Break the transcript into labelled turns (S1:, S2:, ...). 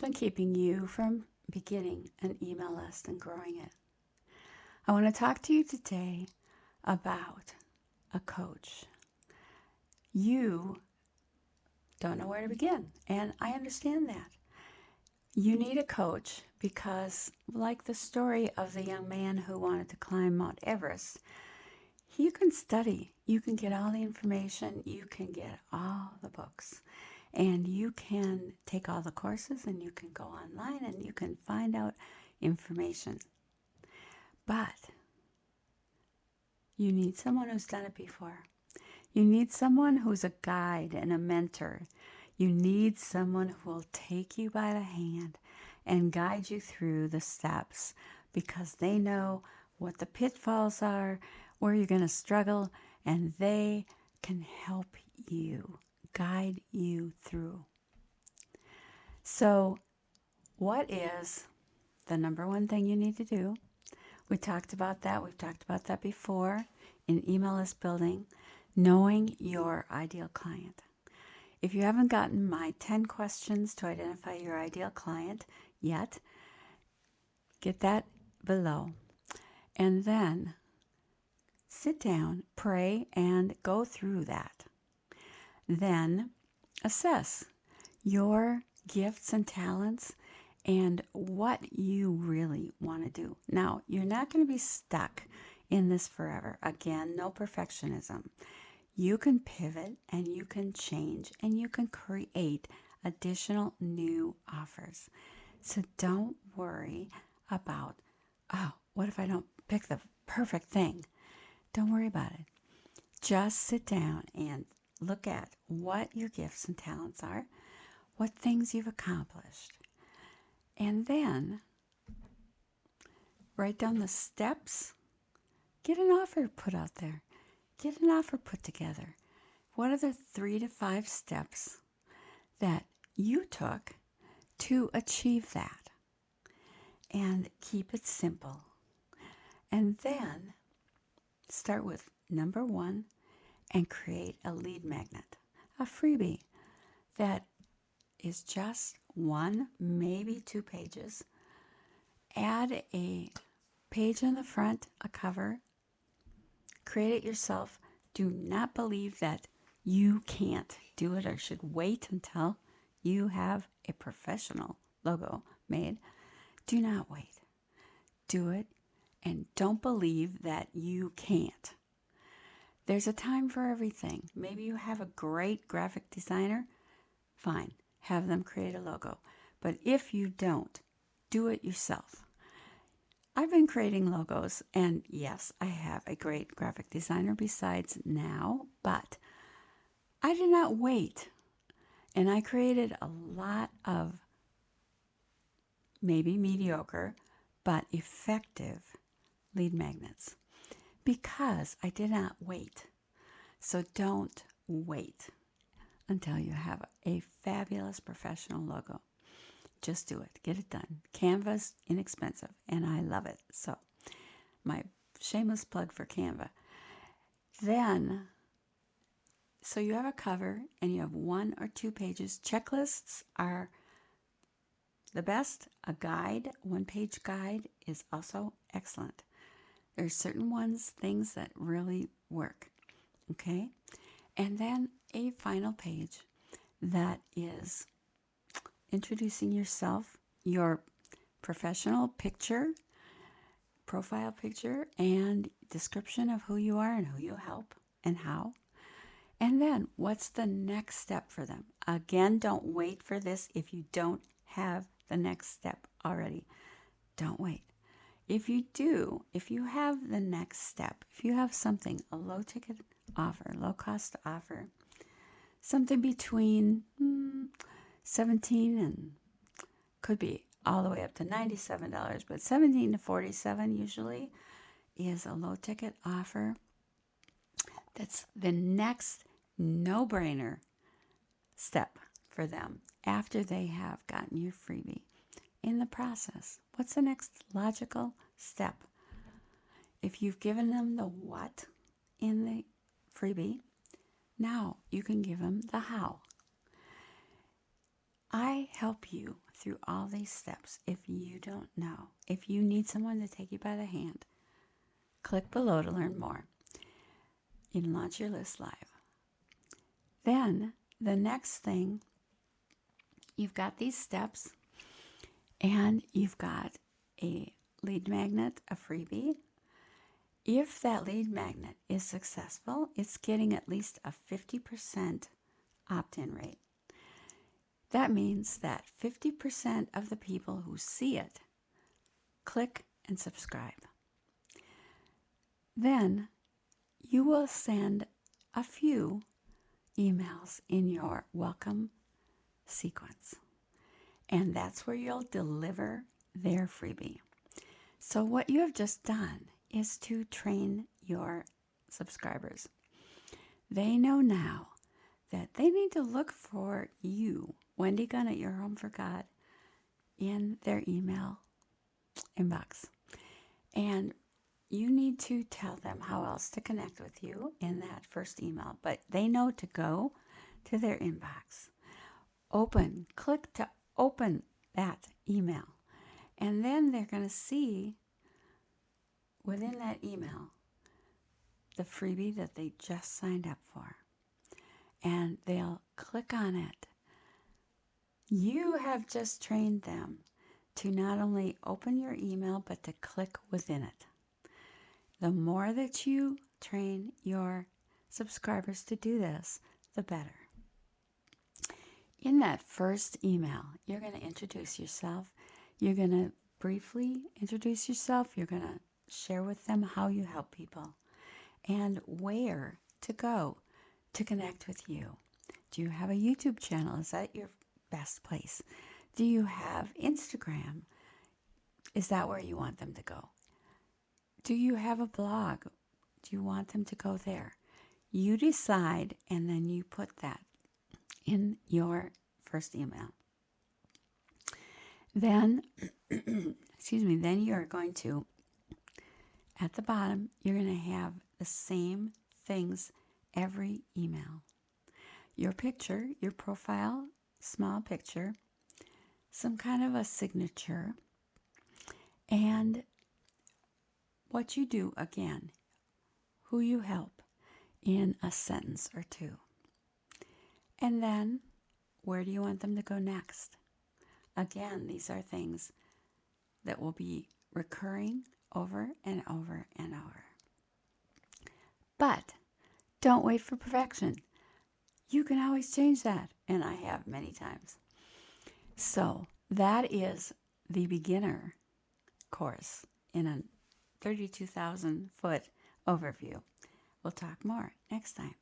S1: been keeping you from beginning an email list and growing it. I want to talk to you today about a coach. You don't know where to begin, and I understand that. You need a coach because, like the story of the young man who wanted to climb Mount Everest, you can study, you can get all the information, you can get all the books, and you can take all the courses and you can go online and you can find out information. But you need someone who's done it before. You need someone who's a guide and a mentor. You need someone who will take you by the hand and guide you through the steps because they know what the pitfalls are, where you're going to struggle, and they can help you, guide you through. So, what is the number one thing you need to do? We talked about that. We've talked about that before in email list building, knowing your ideal client. If you haven't gotten my 10 questions to identify your ideal client yet, get that below. And then sit down, pray, and go through that. Then assess your gifts and talents and what you really want to do. Now, you're not going to be stuck in this forever. Again, no perfectionism. You can pivot and you can change and you can create additional new offers. So don't worry about, oh, what if I don't pick the perfect thing? Don't worry about it. Just sit down and look at what your gifts and talents are, what things you've accomplished, and then write down the steps. Get an offer put out there. Get an offer put together. What are the 3 to 5 steps that you took to achieve that? And keep it simple. And then start with number 1 and create a lead magnet, a freebie that is just 1, maybe 2 pages. Add a page on the front, a cover. Create it yourself. Do not believe that you can't do it or should wait until you have a professional logo made. Do not wait. Do it, and don't believe that you can't. There's a time for everything. Maybe you have a great graphic designer. Fine, have them create a logo. But if you don't, do it yourself. I've been creating logos, and yes, I have a great graphic designer besides now, but I did not wait. And I created a lot of maybe mediocre, but effective lead magnets because I did not wait. So don't wait until you have a fabulous professional logo. Just do it. Get it done. Canva's inexpensive, and I love it. So, my shameless plug for Canva. Then, so you have a cover, and you have 1 or 2 pages. Checklists are the best. A guide, 1-page guide, is also excellent. There's certain things that really work. Okay? And then a final page that is introducing yourself, your professional picture, profile picture, and description of who you are and who you help and how. And then what's the next step for them? Again, don't wait for this if you don't have the next step already. Don't wait. If you do, if you have the next step, if you have something, a low ticket offer, low cost offer, something between 17 and could be all the way up to $97, but 17 to 47 usually is a low ticket offer. That's the next no-brainer step for them after they have gotten your freebie. In the process, what's the next logical step? If you've given them the what in the freebie, now you can give them the how. I help you through all these steps. If you don't know, if you need someone to take you by the hand, click below to learn more. You can launch your list live. Then the next thing, you've got these steps and you've got a lead magnet, a freebie. If that lead magnet is successful, it's getting at least a 50% opt-in rate. That means that 50% of the people who see it click and subscribe. Then you will send a few emails in your welcome sequence. And that's where you'll deliver their freebie. So what you have just done is to train your subscribers. They know now that they need to look for you, Wendy Gunn at Your Home for God, in their email inbox. And you need to tell them how else to connect with you in that first email. But they know to go to their inbox. Click to open that email. And then they're going to see within that email the freebie that they just signed up for. And they'll click on it. You have just trained them to not only open your email, but to click within it. The more that you train your subscribers to do this, the better. In that first email, you're going to introduce yourself. You're going to briefly introduce yourself. You're going to share with them how you help people and where to go to connect with you. Do you have a YouTube channel? Is that your best place? Do you have Instagram? Is that where you want them to go? Do you have a blog? Do you want them to go there? You decide, and then you put that in your first email. Then, then you're going to, at the bottom, you're going to have the same things every email. Your picture, your profile, small picture, some kind of a signature, and what you do again, who you help in a sentence or two. And then, where do you want them to go next? Again, these are things that will be recurring over and over and over. But don't wait for perfection. You can always change that, and I have many times. So that is the beginner course in a 32,000 foot overview. We'll talk more next time.